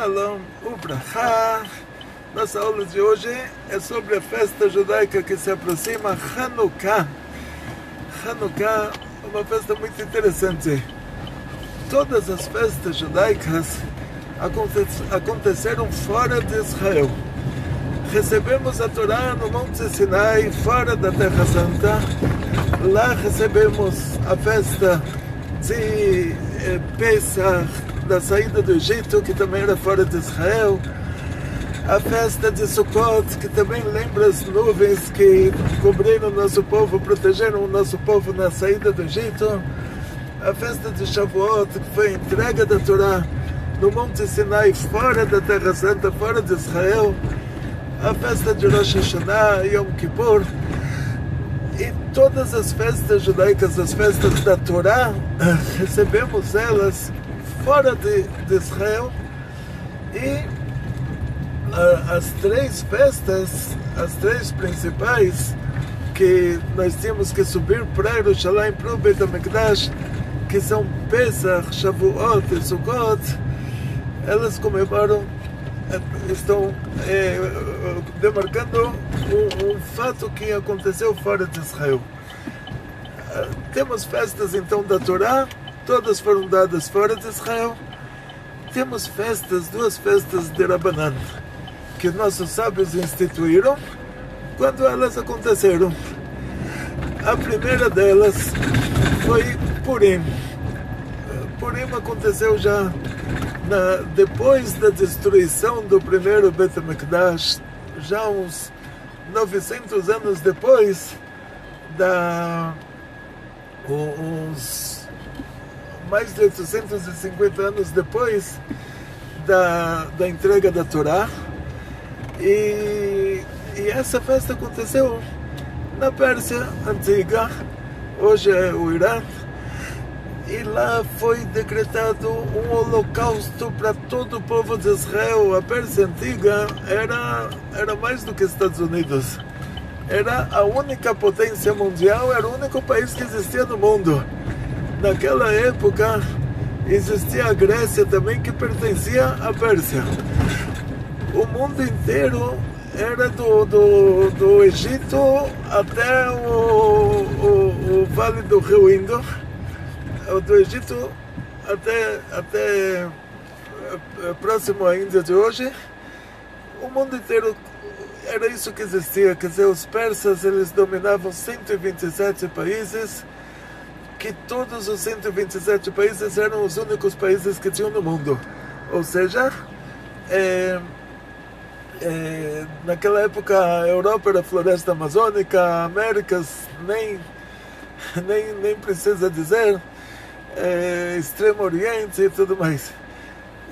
Shalom Ubrachá. Nossa aula de hoje é sobre a festa judaica que se aproxima, Hanukkah. Hanukkah é uma festa muito interessante. Todas as festas judaicas aconteceram fora de Israel. Recebemos a Torá no Monte Sinai, fora da Terra Santa. Lá recebemos a festa de Pesach, da saída do Egito, que também era fora de Israel. A festa de Sukkot, que também lembra as nuvens que cobriram o nosso povo, protegeram o nosso povo na saída do Egito. A festa de Shavuot, que foi a entrega da Torá no Monte Sinai, fora da Terra Santa, fora de Israel. A festa de Rosh Hashanah, Yom Kippur. E todas as festas judaicas, as festas da Torá, recebemos elas fora de Israel. E as três festas, as três principais, que nós tínhamos que subir para Jerusalém, para o Beit HaMikdash, que são Pesach, Shavuot e Sukkot, elas comemoram, estão demarcando um fato que aconteceu fora de Israel. Temos festas então da Torá, todas foram dadas fora de Israel. Temos festas, duas festas de Rabanan, que nossos sábios instituíram quando elas aconteceram. A primeira delas foi Purim. Purim aconteceu já depois da destruição do primeiro Beit HaMikdash, já uns 900 anos depois, uns mais de 850 anos depois da entrega da Torá. E essa festa aconteceu na Pérsia antiga, hoje é o Irã, e lá foi decretado um holocausto para todo o povo de Israel. A Pérsia antiga era mais do que Estados Unidos, era a única potência mundial, era o único país que existia no mundo. Naquela época existia a Grécia também, que pertencia à Pérsia. O mundo inteiro era do Egito até o Vale do Rio Indo, do Egito até próximo à Índia de hoje. O mundo inteiro era isso que existia. Quer dizer, os persas, eles dominavam 127 países, que todos os 127 países eram os únicos países que tinham no mundo. Ou seja, naquela época a Europa era a floresta amazônica, a Américas nem precisa dizer, Extremo Oriente e tudo mais.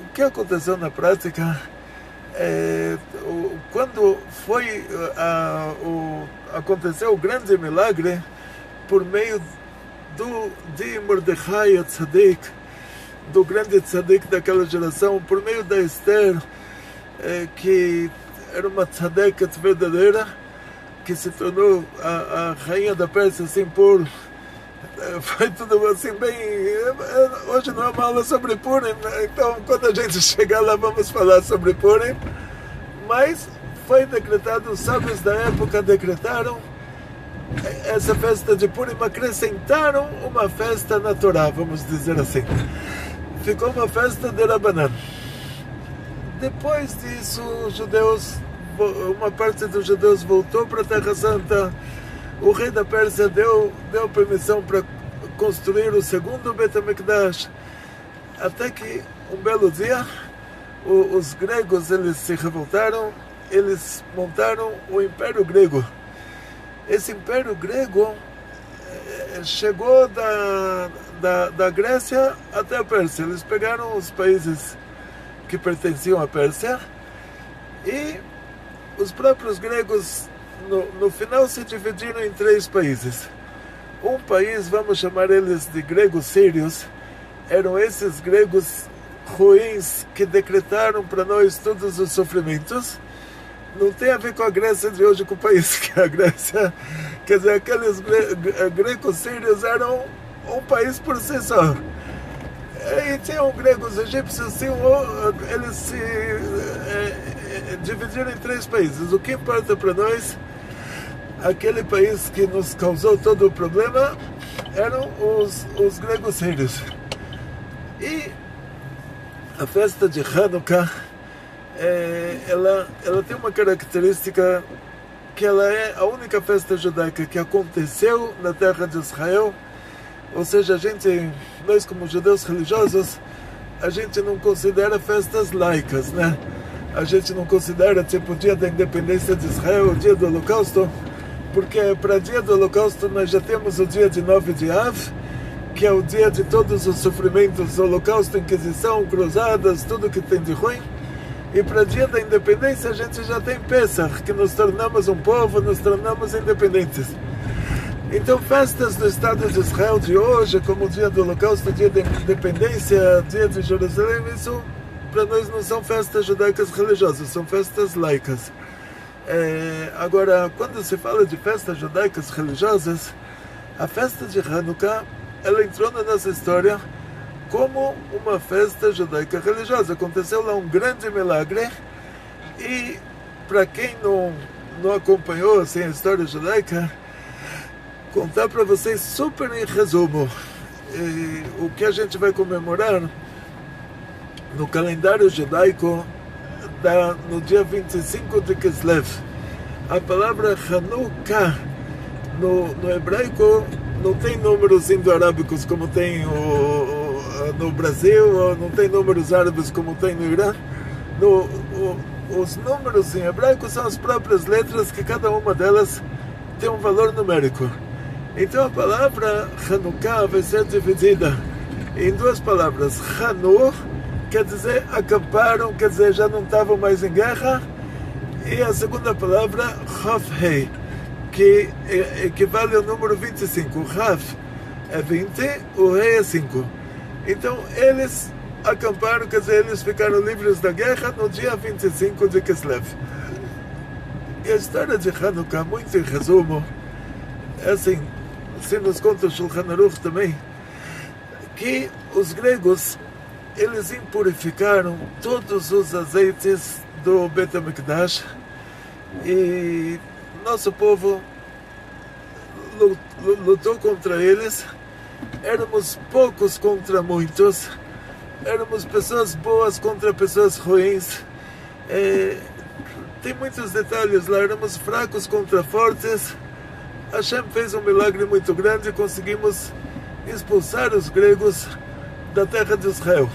O que aconteceu na prática, quando aconteceu o grande milagre por meio de Mordecai Tzadik, do grande Tzadik daquela geração, por meio da Esther, que era uma tzadeket verdadeira, que se tornou a rainha da Pérsia, assim, foi tudo assim bem. Hoje não é uma aula sobre Purim, então quando a gente chegar lá vamos falar sobre Purim, mas foi decretado, os sábios da época decretaram essa festa de Purim, acrescentaram uma festa na Torá, vamos dizer assim. Ficou uma festa de Rabanan. Depois disso, uma parte dos judeus voltou para a Terra Santa. O rei da Pérsia deu permissão para construir o segundo Beit HaMikdash, até que um belo dia os gregos, eles se revoltaram, eles montaram o Império Grego. Esse Império Grego chegou da Grécia até a Pérsia. Eles pegaram os países que pertenciam à Pérsia, e os próprios gregos no final se dividiram em três países. Um país, vamos chamar eles de gregos sírios, eram esses gregos ruins que decretaram para nós todos os sofrimentos. Não tem a ver com a Grécia de hoje, com o país que é a Grécia. Quer dizer, aqueles gregos sírios eram um país por si só. E tinham gregos egípcios, eles se dividiram em 3 países. O que importa para nós, aquele país que nos causou todo o problema, eram os gregos sírios. E a festa de Hanukkah, ela tem uma característica que ela é a única festa judaica que aconteceu na terra de Israel. Ou seja, nós como judeus religiosos, a gente não considera festas laicas, né? A gente não considera tipo o dia da independência de Israel, o dia do Holocausto, porque para o dia do Holocausto nós já temos o dia de 9 de Av, que é o dia de todos os sofrimentos, Holocausto, Inquisição, Cruzadas, tudo que tem de ruim. E para o dia da independência a gente já tem Pesach, que nos tornamos um povo, nos tornamos independentes. Então festas do Estado de Israel de hoje, como o dia do Holocausto, dia da independência, dia de Jerusalém, isso para nós não são festas judaicas religiosas, são festas laicas. Agora, quando se fala de festas judaicas religiosas, a festa de Hanukkah, ela entrou na nossa história como uma festa judaica religiosa. Aconteceu lá um grande milagre, e para quem não acompanhou assim, a história judaica, contar para vocês super em resumo o que a gente vai comemorar no calendário judaico no dia 25 de Kislev. A palavra Hanukkah no hebraico não tem números indo-arábicos como tem no Brasil, ou não tem números árabes como tem no Irã. Os números em hebraico são as próprias letras, que cada uma delas tem um valor numérico. Então a palavra Hanukkah vai ser dividida em 2 palavras. Hanu quer dizer acamparam, quer dizer já não estavam mais em guerra, e a segunda palavra Chav-Hei, que equivale ao número 25. Chav é 20, o Rei é 5. Então eles acamparam, quer dizer, eles ficaram livres da guerra no dia 25 de Kislev. E a história de Hanukkah, muito em resumo, é assim, se nos conta o Shulchan Aruch também, que os gregos, eles impurificaram todos os azeites do Bet HaMikdash, e nosso povo lutou contra eles. Éramos poucos contra muitos, éramos pessoas boas contra pessoas ruins. Tem muitos detalhes lá, éramos fracos contra fortes. Hashem fez um milagre muito grande, conseguimos expulsar os gregos da terra de Israel.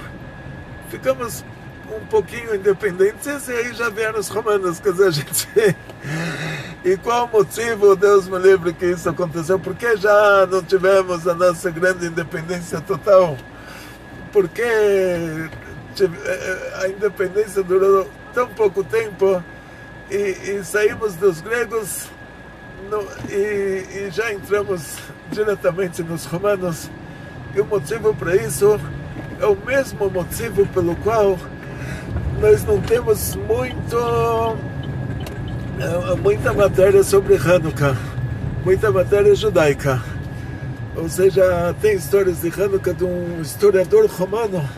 Ficamos um pouquinho independentes, e aí já vieram os romanos, quer dizer, a gente... E qual o motivo, Deus me livre, que isso aconteceu? Por que já não tivemos a nossa grande independência total? Por que a independência durou tão pouco tempo e saímos dos gregos e já entramos diretamente nos romanos? E o motivo para isso é o mesmo motivo pelo qual nós não temos muita matéria sobre Hanukkah, muita matéria judaica. Ou seja, tem histórias de Hanukkah de um historiador romano,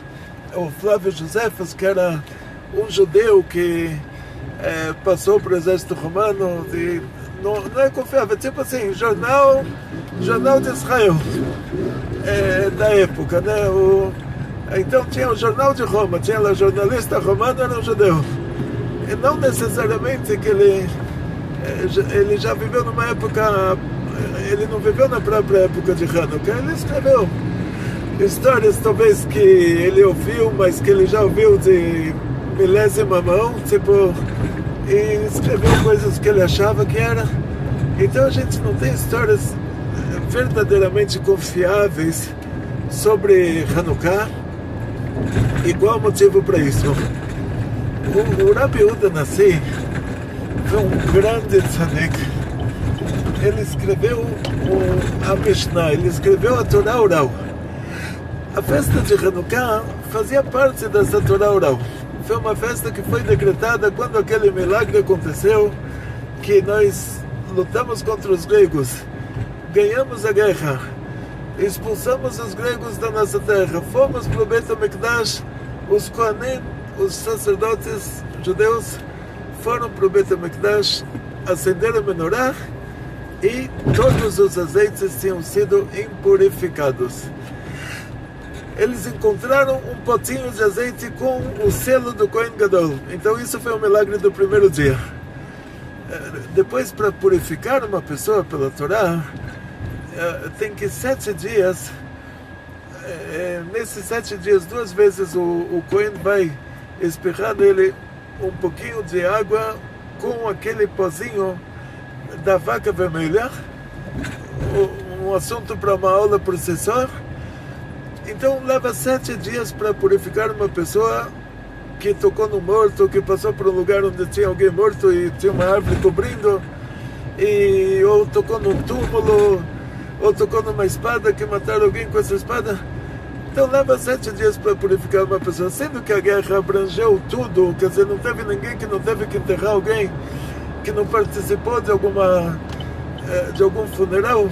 o Flávio Josefos, que era um judeu que passou para o exército romano, não é confiável, tipo assim, jornal de Israel, da época, né? Então tinha o jornal de Roma, tinha lá jornalista romano, era um judeu. E não necessariamente que ele já viveu numa época, ele não viveu na própria época de Hanukkah, ele escreveu histórias talvez que ele ouviu, mas que ele já ouviu de milésima mão, tipo, e escreveu coisas que ele achava que era. Então a gente não tem histórias verdadeiramente confiáveis sobre Hanukkah. E qual o motivo para isso? O Rabbi Yehuda Nassi foi um grande tzadik. Ele escreveu a Mishnah, ele escreveu a Torá oral. A festa de Hanukkah fazia parte dessa Torá oral. Foi uma festa que foi decretada quando aquele milagre aconteceu, que nós lutamos contra os gregos, ganhamos a guerra, expulsamos os gregos da nossa terra, fomos para o Beit HaMikdash, os Kohanim, os sacerdotes judeus, foram para o Beit HaMikdash, acenderam a menorá, e todos os azeites tinham sido impurificados. Eles encontraram um potinho de azeite com o selo do Kohen Gadol. Então isso foi um milagre do primeiro dia. Depois, para purificar uma pessoa pela Torá, tem que 7 dias, nesses 7 dias, 2 vezes o Kohen vai espirrar nele um pouquinho de água com aquele pozinho da vaca vermelha, um assunto para uma aula por si só. Então leva 7 dias para purificar uma pessoa que tocou no morto, que passou por um lugar onde tinha alguém morto e tinha uma árvore cobrindo, ou tocou num túmulo, ou tocou numa espada, que mataram alguém com essa espada. Então leva 7 dias para purificar uma pessoa, sendo que a guerra abrangeu tudo, quer dizer, não teve ninguém que não teve que enterrar alguém, que não participou de algum funeral.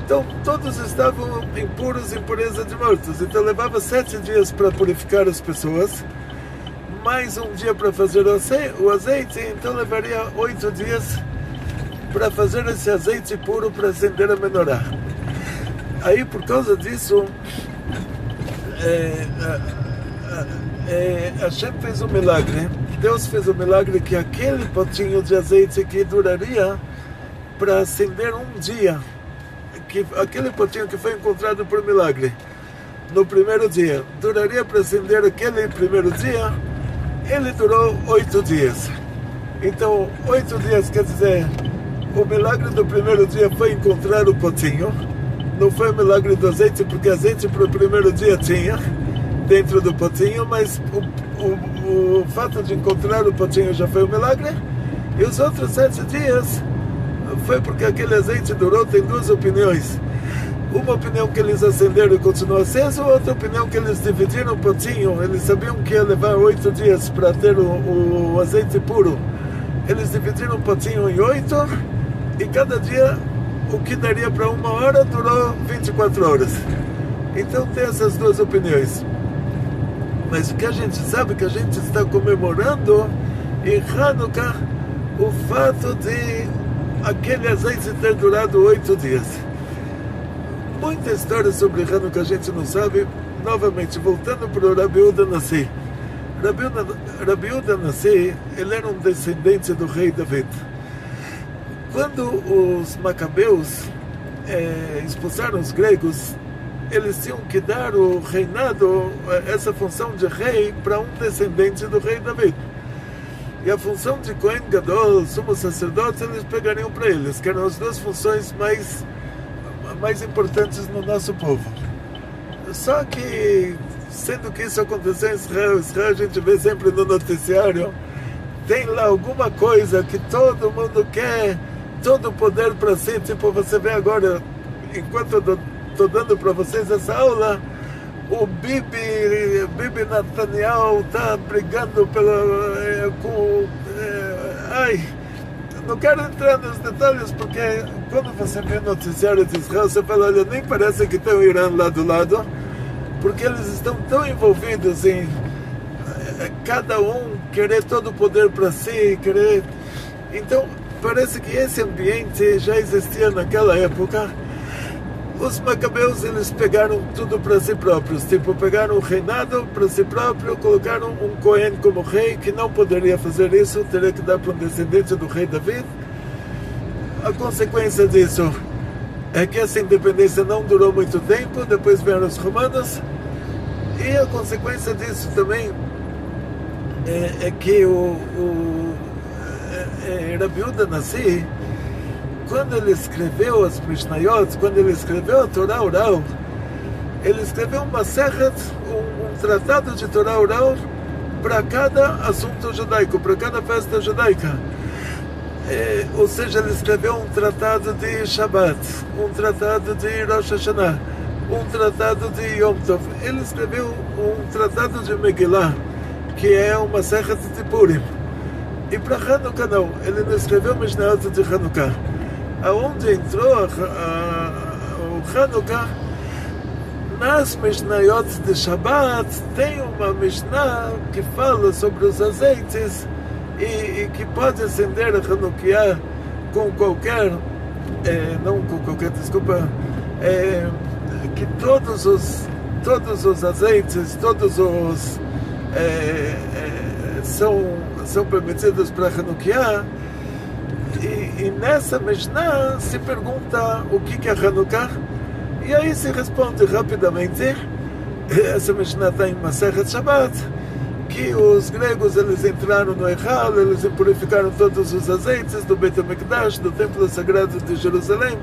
Então todos estavam impuros, impureza de mortos. Então levava 7 dias para purificar as pessoas, mais um dia para fazer o azeite, então levaria 8 dias para fazer esse azeite puro para acender a menorá. Aí por causa disso, Hashem fez um milagre. Deus fez um milagre que aquele potinho de azeite que duraria para acender um dia, aquele potinho que foi encontrado por milagre no primeiro dia, duraria para acender aquele primeiro dia, ele durou 8 dias. Então 8 dias quer dizer, o milagre do primeiro dia foi encontrar o potinho, não foi o milagre do azeite, porque azeite para o primeiro dia tinha dentro do potinho, mas o fato de encontrar o potinho já foi um milagre. E os outros 7 dias foi porque aquele azeite durou. Tem 2 opiniões. Uma opinião que eles acenderam e continuou aceso, outra opinião que eles dividiram o potinho. Eles sabiam que ia levar 8 dias para ter o azeite puro. Eles dividiram o potinho em 8, e cada dia o que daria para 1 hora durou 24 horas. Então tem essas 2 opiniões. Mas o que a gente sabe, que a gente está comemorando em Hanukkah o fato de aquele azeite ter durado 8 dias. Muita história sobre Hanukkah a gente não sabe. Novamente, voltando para o Rabi Yehuda Nassi. Rabi Yehuda Nassi, ele era um descendente do rei David. Quando os macabeus expulsaram os gregos, eles tinham que dar o reinado, essa função de rei, para um descendente do rei David. E a função de Kohen Gadol, sumo sacerdote, eles pegariam para eles, que eram as 2 funções mais importantes no nosso povo. Só que, sendo que isso aconteceu em Israel, a gente vê sempre no noticiário, tem lá alguma coisa que todo mundo quer, todo o poder para si. Tipo, você vê agora, enquanto eu estou dando para vocês essa aula, o Bibi Netanyahu está brigando não quero entrar nos detalhes, porque quando você vê noticiário de Israel, você fala, olha, nem parece que tem o Irã lá do lado, porque eles estão tão envolvidos em cada um querer todo o poder para si, então parece que esse ambiente já existia naquela época. Os macabeus, eles pegaram tudo para si próprios, tipo, pegaram o reinado para si próprio, colocaram um Cohen como rei, que não poderia fazer isso, teria que dar para um descendente do rei David. A consequência disso é que essa independência não durou muito tempo, depois vieram os romanos, e a consequência disso também é que Rabi Yehuda Nassi, quando ele escreveu as Mishnayot, quando ele escreveu a Torá oral, ele escreveu uma Sechet, um tratado de Torá oral para cada assunto judaico, para cada festa judaica. Ou seja, ele escreveu um tratado de Shabbat, um tratado de Rosh Hashanah, um tratado de Yom Tov. Ele escreveu um tratado de Megillah, que é uma Sechet de Purim. E para Hanukkah não, ele não escreveu Mishnayot de Hanukkah. Aonde entrou o Hanukkah nas Mishnayot de Shabbat tem uma Mishnah que fala sobre os azeites e que pode acender a Hanukkah com qualquer, que todos os azeites, são permitidos para Hanukkah. E nessa Mishnah se pergunta o que é Hanukkah, e aí se responde rapidamente. Essa Mishnah está em Masechet Shabbat, que os gregos eles entraram no Eichal, eles impurificaram todos os azeites do Beit HaMikdash, do Templo Sagrado de Jerusalém,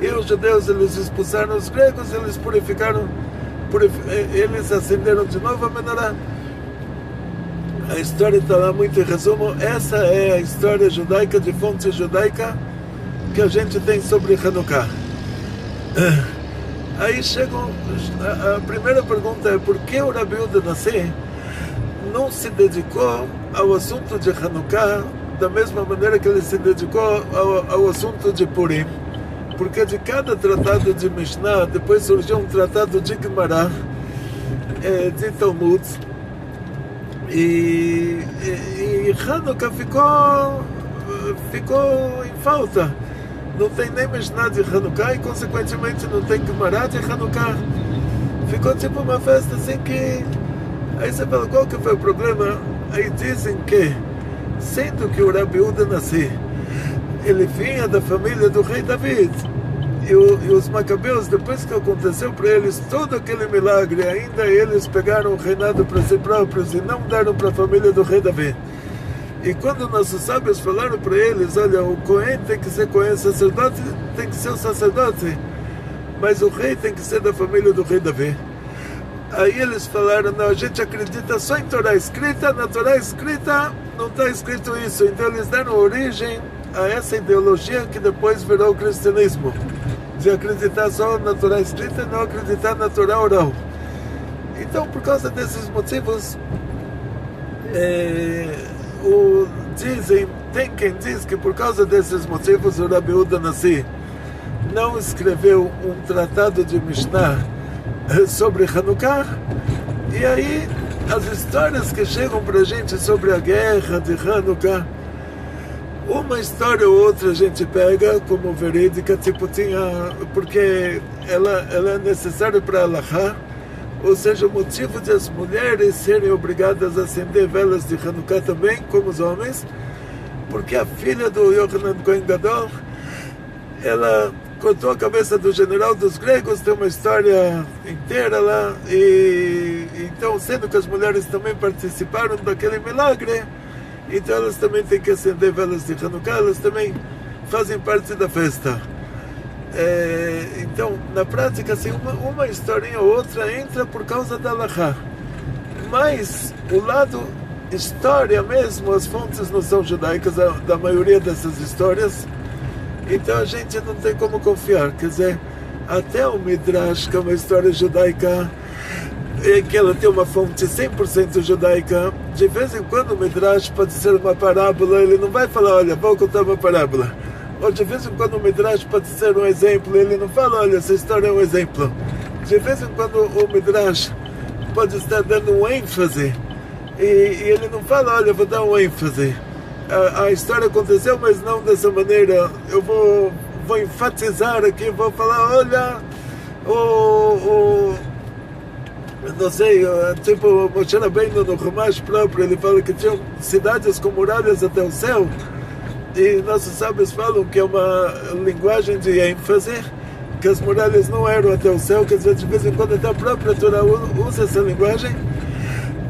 e os judeus eles expulsaram os gregos, eles purificaram, eles acenderam de novo a menorá. A história está lá muito em resumo. Essa é a história judaica, de fonte judaica, que a gente tem sobre Hanukkah. Aí chegam, a primeira pergunta é: por que o Rabi Yehuda Nasi não se dedicou ao assunto de Hanukkah da mesma maneira que ele se dedicou ao assunto de Purim? Porque de cada tratado de Mishnah depois surgiu um tratado de Gemara, de Talmud, e Hanukkah ficou em falta. Não tem nem Mishnah de Hanukkah e consequentemente não tem Gemara de Hanukkah. Ficou tipo uma festa assim que... Aí você fala, qual que foi o problema? Aí dizem que, sendo que o Rabi Yehuda Nasi, ele vinha da família do rei David, e os macabeus, depois que aconteceu para eles todo aquele milagre, ainda eles pegaram o reinado para si próprios e não deram para a família do rei David. E quando nossos sábios falaram para eles: olha, o Cohen tem que ser Cohen, sacerdote tem que ser o sacerdote, mas o rei tem que ser da família do rei Davi. Aí eles falaram: não, a gente acredita só em Torá escrita, na Torá escrita não está escrito isso. Então eles deram origem a essa ideologia que depois virou o cristianismo, de acreditar só na Torá escrita e não acreditar na Torá oral. Então, por causa desses motivos, tem quem diz que por causa desses motivos o Rabi Yehuda Nasi não escreveu um tratado de Mishnah sobre Hanukkah. E aí as histórias que chegam para a gente sobre a guerra de Hanukkah, uma história ou outra a gente pega como verídica, tipo porque ela é necessária para Halachá, ou seja, o motivo de as mulheres serem obrigadas a acender velas de Hanukkah também, como os homens, porque a filha do Yochanan Cohen Gadol, ela cortou a cabeça do general dos gregos, tem uma história inteira lá, e então, sendo que as mulheres também participaram daquele milagre, então elas também têm que acender velas de Hanukkah, elas também fazem parte da festa. Então, na prática, assim, uma historinha ou outra entra por causa da Halachá. Mas o lado história mesmo, as fontes não são judaicas da maioria dessas histórias, então a gente não tem como confiar. Quer dizer, até o Midrash, que é uma história judaica, que ela tem uma fonte 100% judaica, de vez em quando o Midrash pode ser uma parábola, ele não vai falar: olha, vou contar uma parábola. Ou de vez em quando o Midrash pode ser um exemplo, ele não fala: olha, essa história é um exemplo. De vez em quando o Midrash pode estar dando um ênfase, e ele não fala: olha, vou dar um ênfase. A história aconteceu, mas não dessa maneira. Eu vou enfatizar aqui, vou falar: olha, não sei, tipo Moshe Rabbeinu no Chumash próprio, ele fala que tinham cidades com muralhas até o céu, e nossos sábios falam que é uma linguagem de ênfase, que as muralhas não eram até o céu, quer dizer, de vez em quando até a própria Torá usa essa linguagem.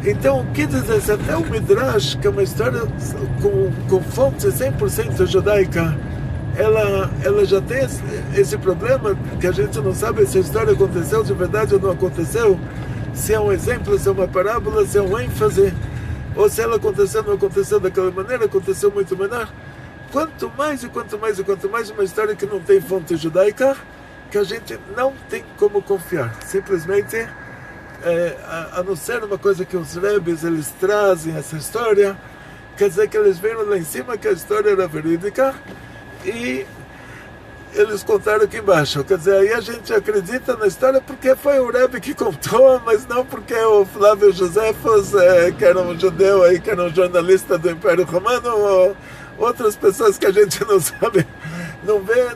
Então, o que dizer, se até o Midrash, que é uma história com fonte 100% judaica, ela já tem esse problema, que a gente não sabe se a história aconteceu de verdade ou não aconteceu, se é um exemplo, se é uma parábola, se é um ênfase, ou se ela aconteceu ou não aconteceu daquela maneira, aconteceu muito menor. Quanto mais uma história que não tem fonte judaica, que a gente não tem como confiar. Simplesmente, a não ser uma coisa que os rebes eles trazem essa história, quer dizer que eles viram lá em cima que a história era verídica, e eles contaram aqui embaixo. Quer dizer, aí a gente acredita na história porque foi o Rebbe que contou, mas não porque o Flávio Josefos, que era um judeu aí, que era um jornalista do Império Romano, ou outras pessoas que a gente não sabe, não vê,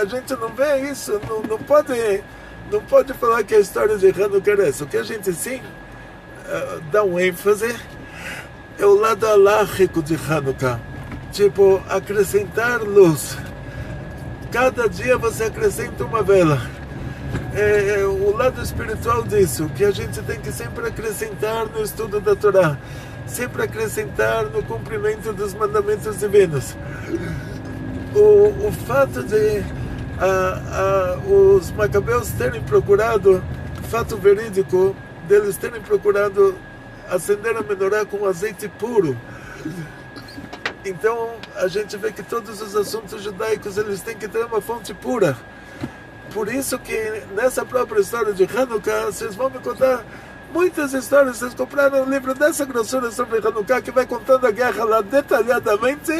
a gente não vê isso, não pode falar que a história de Hanukkah é essa. O que a gente sim dá um ênfase é o lado alágico de Hanukkah, tipo, acrescentar luz. Cada dia você acrescenta uma vela. É o lado espiritual disso, que a gente tem que sempre acrescentar no estudo da Torá, sempre acrescentar no cumprimento dos mandamentos divinos. O fato de os macabeus terem procurado, fato verídico, deles terem procurado acender a menorá com azeite puro. Então a gente vê que todos os assuntos judaicos eles têm que ter uma fonte pura. Por isso que nessa própria história de Hanukkah vocês vão me contar muitas histórias. Vocês compraram um livro dessa grossura sobre Hanukkah que vai contando a guerra lá detalhadamente,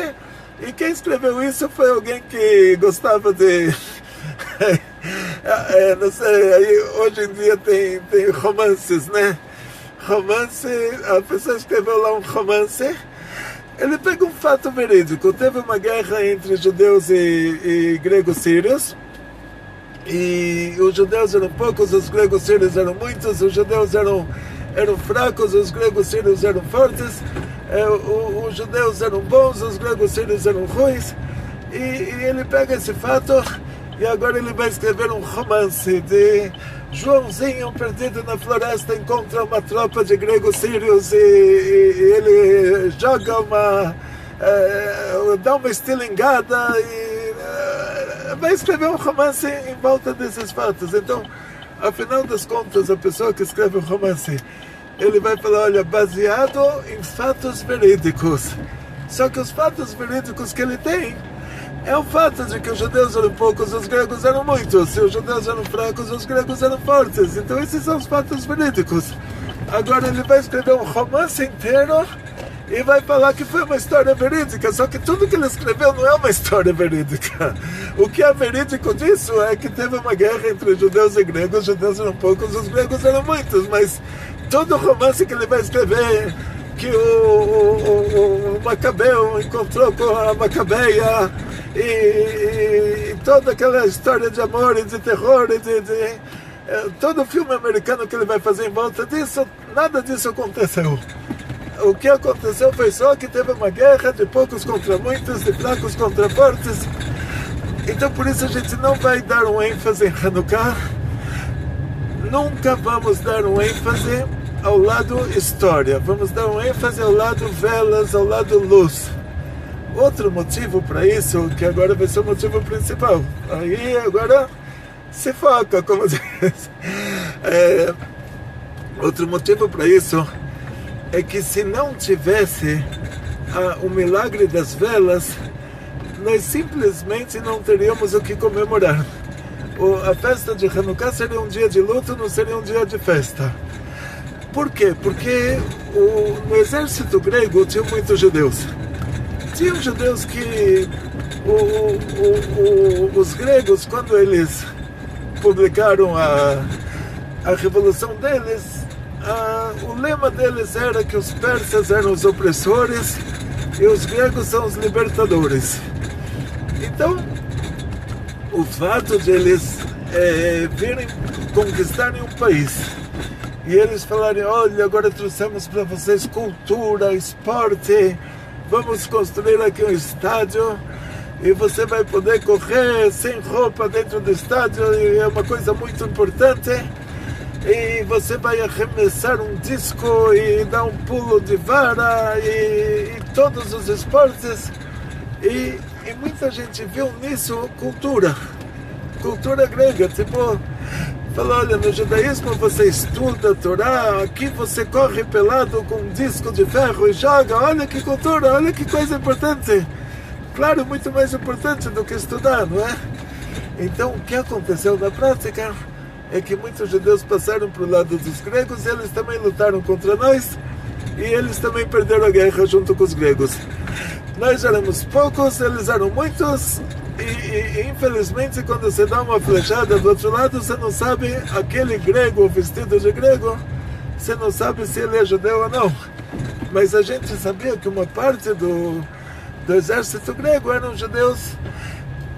e quem escreveu isso foi alguém que gostava de não sei, aí hoje em dia tem romances, né? Romance, a pessoa escreveu lá um romance. Ele pega um fato verídico. Teve uma guerra entre judeus e gregos sírios. E os judeus eram poucos, os gregos sírios eram muitos. Os judeus eram fracos, os gregos sírios eram fortes. Os judeus eram bons, os gregos sírios eram ruins. E ele pega esse fato e agora ele vai escrever um romance de Joãozinho perdido na floresta encontra uma tropa de gregos sírios e ele joga dá uma estilingada e vai escrever um romance em volta desses fatos. Então, afinal das contas, a pessoa que escreve um romance, ele vai falar, olha, baseado em fatos verídicos. Só que os fatos verídicos que ele tem é o fato de que os judeus eram poucos, os gregos eram muitos. Se os judeus eram fracos, os gregos eram fortes. Então esses são os fatos verídicos. Agora ele vai escrever um romance inteiro e vai falar que foi uma história verídica. Só que tudo que ele escreveu não é uma história verídica. O que é verídico disso é que teve uma guerra entre judeus e gregos. Os judeus eram poucos, os gregos eram muitos. Mas todo romance que ele vai escrever, que o Macabeu encontrou com a Macabeia, e toda aquela história de amor e de terror e todo o filme americano que ele vai fazer em volta disso, nada disso aconteceu. O que aconteceu foi só que teve uma guerra de poucos contra muitos, de fracos contra fortes. Então por isso a gente não vai dar um ênfase em Hanukkah, nunca vamos dar um ênfase ao lado história, vamos dar um ênfase ao lado velas, ao lado luz. Outro motivo para isso, que agora vai ser o motivo principal, aí agora se foca, como diz. Outro motivo para isso é que se não tivesse o milagre das velas, nós simplesmente não teríamos o que comemorar. A festa de Hanukkah seria um dia de luto, não seria um dia de festa. Por quê? Porque no exército grego tinham muitos judeus. Tinham judeus que os gregos, quando eles publicaram a revolução deles, o lema deles era que os persas eram os opressores e os gregos são os libertadores. Então, o fato de eles virem conquistarem um país e eles falarem, olha, agora trouxemos para vocês cultura, esporte, vamos construir aqui um estádio e você vai poder correr sem roupa dentro do estádio, e é uma coisa muito importante, e você vai arremessar um disco e dar um pulo de vara e todos os esportes, e muita gente viu nisso cultura grega, tipo, falou, olha, no judaísmo você estuda a Torá, aqui você corre pelado com um disco de ferro e joga, olha que cultura, olha que coisa importante. Claro, muito mais importante do que estudar, não é? Então, o que aconteceu na prática é que muitos judeus passaram para o lado dos gregos, e eles também lutaram contra nós, e eles também perderam a guerra junto com os gregos. Nós éramos poucos, eles eram muitos, E infelizmente, quando você dá uma flechada do outro lado, você não sabe, aquele grego vestido de grego, você não sabe se ele é judeu ou não. Mas a gente sabia que uma parte do exército grego eram judeus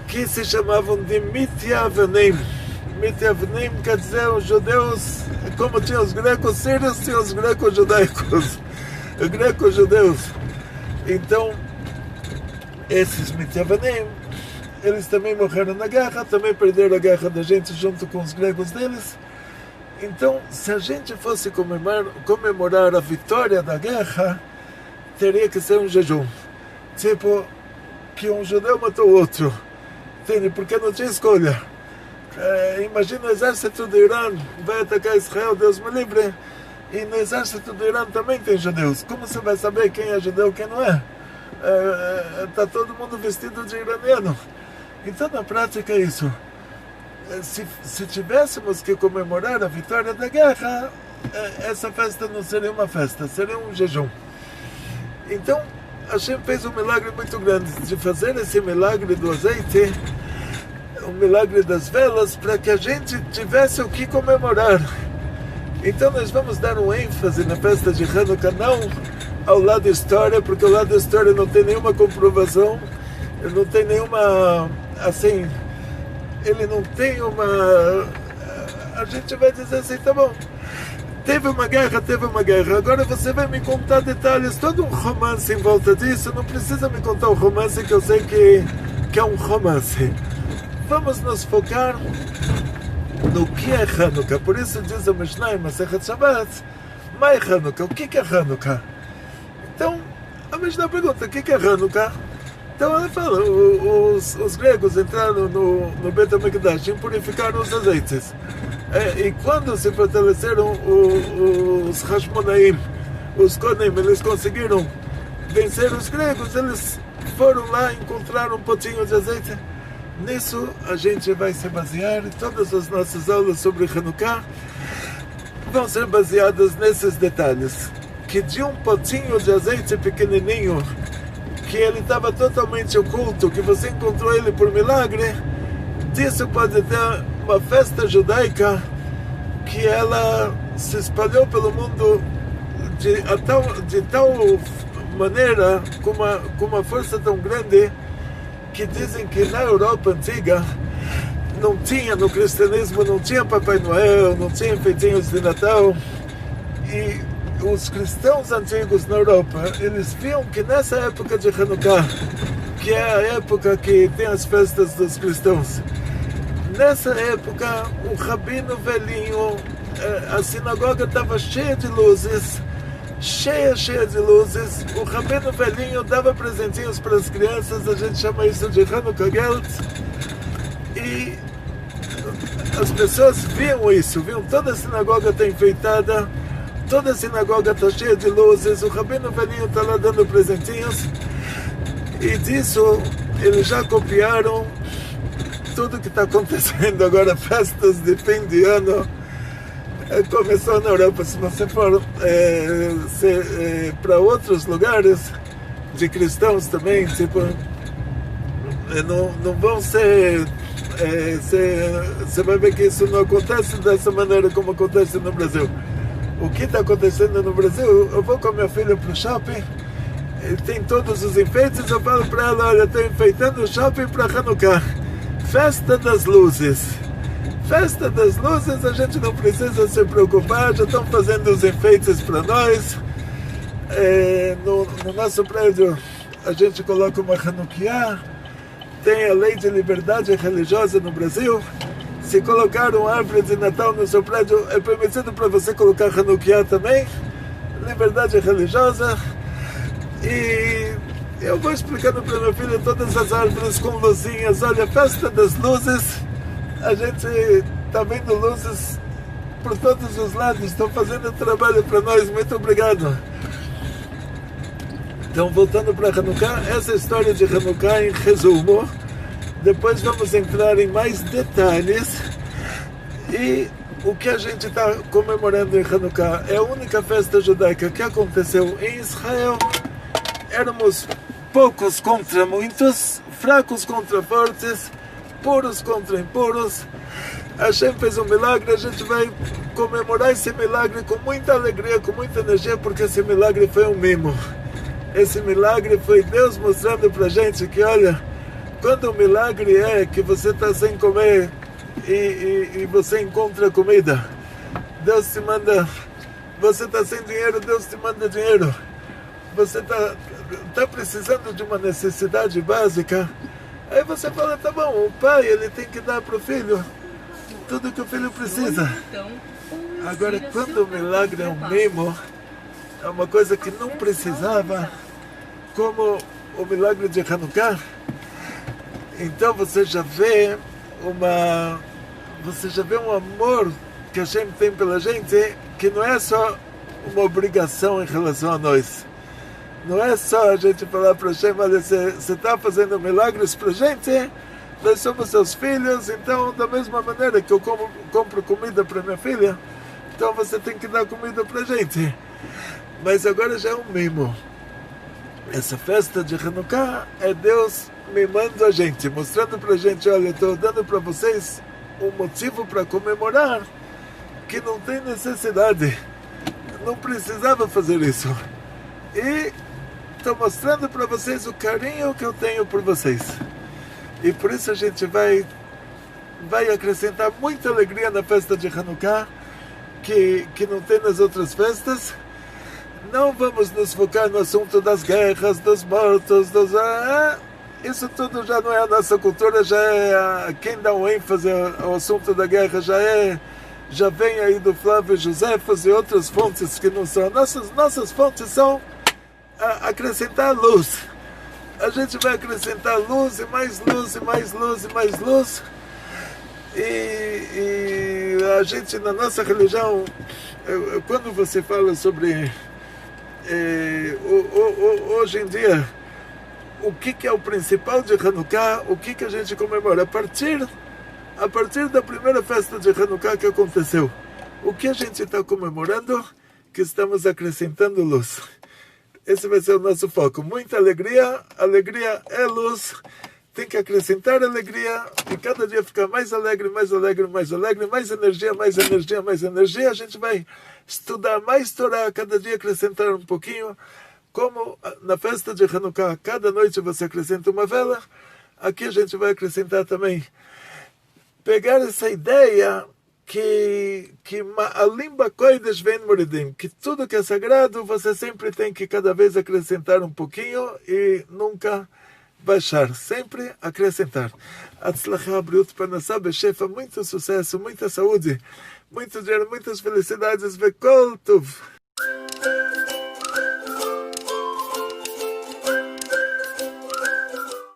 que se chamavam de Mityavenim. Mityavenim quer dizer os judeus, como tinha os gregos sírios, tinha os gregos judaicos, os gregos judeus. Então, esses Mityavenim, eles também morreram na guerra, também perderam a guerra da gente junto com os gregos deles. Então, se a gente fosse comemorar a vitória da guerra, teria que ser um jejum. Tipo, que um judeu matou o outro. Entende? Porque não tinha escolha. Imagina o exército do Irã vai atacar Israel, Deus me livre. E no exército do Irã também tem judeus. Como você vai saber quem é judeu e quem não é? Está todo mundo vestido de iraniano. Então, na prática, é isso. Se tivéssemos que comemorar a vitória da guerra, essa festa não seria uma festa, seria um jejum. Então, Hashem fez um milagre muito grande de fazer esse milagre do azeite, o milagre das velas, para que a gente tivesse o que comemorar. Então, nós vamos dar um ênfase na festa de Hanukkah, não ao lado história, porque o lado história não tem nenhuma comprovação, não tem nenhuma, assim, ele não tem uma... A gente vai dizer assim, tá bom, teve uma guerra, agora você vai me contar detalhes, todo um romance em volta disso, não precisa me contar o romance que eu sei que é um romance. Vamos nos focar no que é Hanukkah. Por isso diz o Mishnah em Masechet Shabbat, Mai Hanukkah, o que é Hanukkah? Então, a Mishnah pergunta, o que é Hanukkah? Então ela fala, os gregos entraram no Bet HaMikdash e purificaram os azeites. E quando se fortaleceram os Hashmonaim, os Konim, eles conseguiram vencer os gregos, eles foram lá e encontraram um potinho de azeite. Nisso a gente vai se basear, e todas as nossas aulas sobre Hanukkah vão ser baseadas nesses detalhes. Que de um potinho de azeite pequenininho, que ele estava totalmente oculto, que você encontrou ele por milagre, disso pode ter uma festa judaica que ela se espalhou pelo mundo de tal maneira, com uma força tão grande, que dizem que na Europa antiga não tinha, no cristianismo não tinha Papai Noel, não tinha enfeitinhos de Natal, e os cristãos antigos na Europa, eles viam que nessa época de Hanukkah, que é a época que tem as festas dos cristãos, nessa época o rabino velhinho, a sinagoga estava cheia de luzes, cheia de luzes, o rabino velhinho dava presentinhos para as crianças, a gente chama isso de Hanukkah Geld, e as pessoas viam isso, viam toda a sinagoga está enfeitada, toda a sinagoga está cheia de luzes, o rabino velhinho está lá dando presentinhos, e disso eles já copiaram tudo que está acontecendo agora, festas de fim de ano. Começou na Europa. Se você for para outros lugares de cristãos também, tipo, não vão ser... Você vai ver que isso não acontece dessa maneira como acontece no Brasil. O que está acontecendo no Brasil, eu vou com a minha filha para o shopping, tem todos os enfeites, eu falo para ela, olha, estou enfeitando o shopping para Hanukkah. Festa das luzes. Festa das luzes, a gente não precisa se preocupar, já estão fazendo os enfeites para nós. No nosso prédio, a gente coloca uma Hanukkah, tem a lei de liberdade religiosa no Brasil. Se colocar uma árvore de Natal no seu prédio, é permitido para você colocar Hanukkah também, liberdade religiosa. E eu vou explicando para minha filha todas as árvores com luzinhas. Olha, festa das luzes, a gente está vendo luzes por todos os lados, estão fazendo trabalho para nós, muito obrigado. Então, voltando para Hanukkah, essa história de Hanukkah em resumo. Depois vamos entrar em mais detalhes. E o que a gente está comemorando em Hanukkah é a única festa judaica que aconteceu em Israel. Éramos poucos contra muitos, fracos contra fortes, puros contra impuros. Hashem fez um milagre, a gente vai comemorar esse milagre com muita alegria, com muita energia, porque esse milagre foi um mimo. Esse milagre foi Deus mostrando pra gente que, olha, quando o milagre é que você está sem comer e você encontra comida, Deus te manda, você está sem dinheiro, Deus te manda dinheiro. Você está precisando de uma necessidade básica, aí você fala, tá bom, o pai ele tem que dar para o filho tudo que o filho precisa. Agora, quando o milagre é um mimo, é uma coisa que não precisava, como o milagre de Hanukkah, então você já vê um amor que a Hashem tem pela gente, que não é só uma obrigação em relação a nós. Não é só a gente falar para a Hashem, olha, você está fazendo milagres para a gente, nós somos seus filhos, então da mesma maneira que eu compro comida para minha filha, então você tem que dar comida para a gente. Mas agora já é um mimo. Essa festa de Hanukkah é Deus mimando a gente, mostrando para a gente, olha, estou dando para vocês um motivo para comemorar que não tem necessidade, não precisava fazer isso. E estou mostrando para vocês o carinho que eu tenho por vocês. E por isso a gente vai acrescentar muita alegria na festa de Hanukkah, que não tem nas outras festas. Não vamos nos focar no assunto das guerras, dos mortos, isso tudo já não é a nossa cultura, já é quem dá um ênfase ao assunto da guerra, já vem aí do Flávio Josefos e outras fontes que não são. Nossas fontes são acrescentar luz. A gente vai acrescentar luz e mais luz e mais luz e mais luz. E a gente, na nossa religião, quando você fala sobre hoje em dia, o que é o principal de Hanukkah, o que a gente comemora? A partir da primeira festa de Hanukkah que aconteceu, o que a gente está comemorando? Que estamos acrescentando luz. Esse vai ser o nosso foco. Muita alegria, alegria é luz, tem que acrescentar alegria, e cada dia ficar mais alegre, mais alegre, mais alegre, mais energia, mais energia, mais energia. A gente vai estudar mais Torá, cada dia acrescentar um pouquinho, como na festa de Hanukkah, cada noite você acrescenta uma vela, aqui a gente vai acrescentar também, pegar essa ideia que a limba kodesh vem moridim, que tudo que é sagrado você sempre tem que cada vez acrescentar um pouquinho e nunca baixar, sempre acrescentar. Atzlachá, briut, parnassá, bechefa, muito sucesso, muita saúde, muito dinheiro, muitas felicidades, vekol tuv.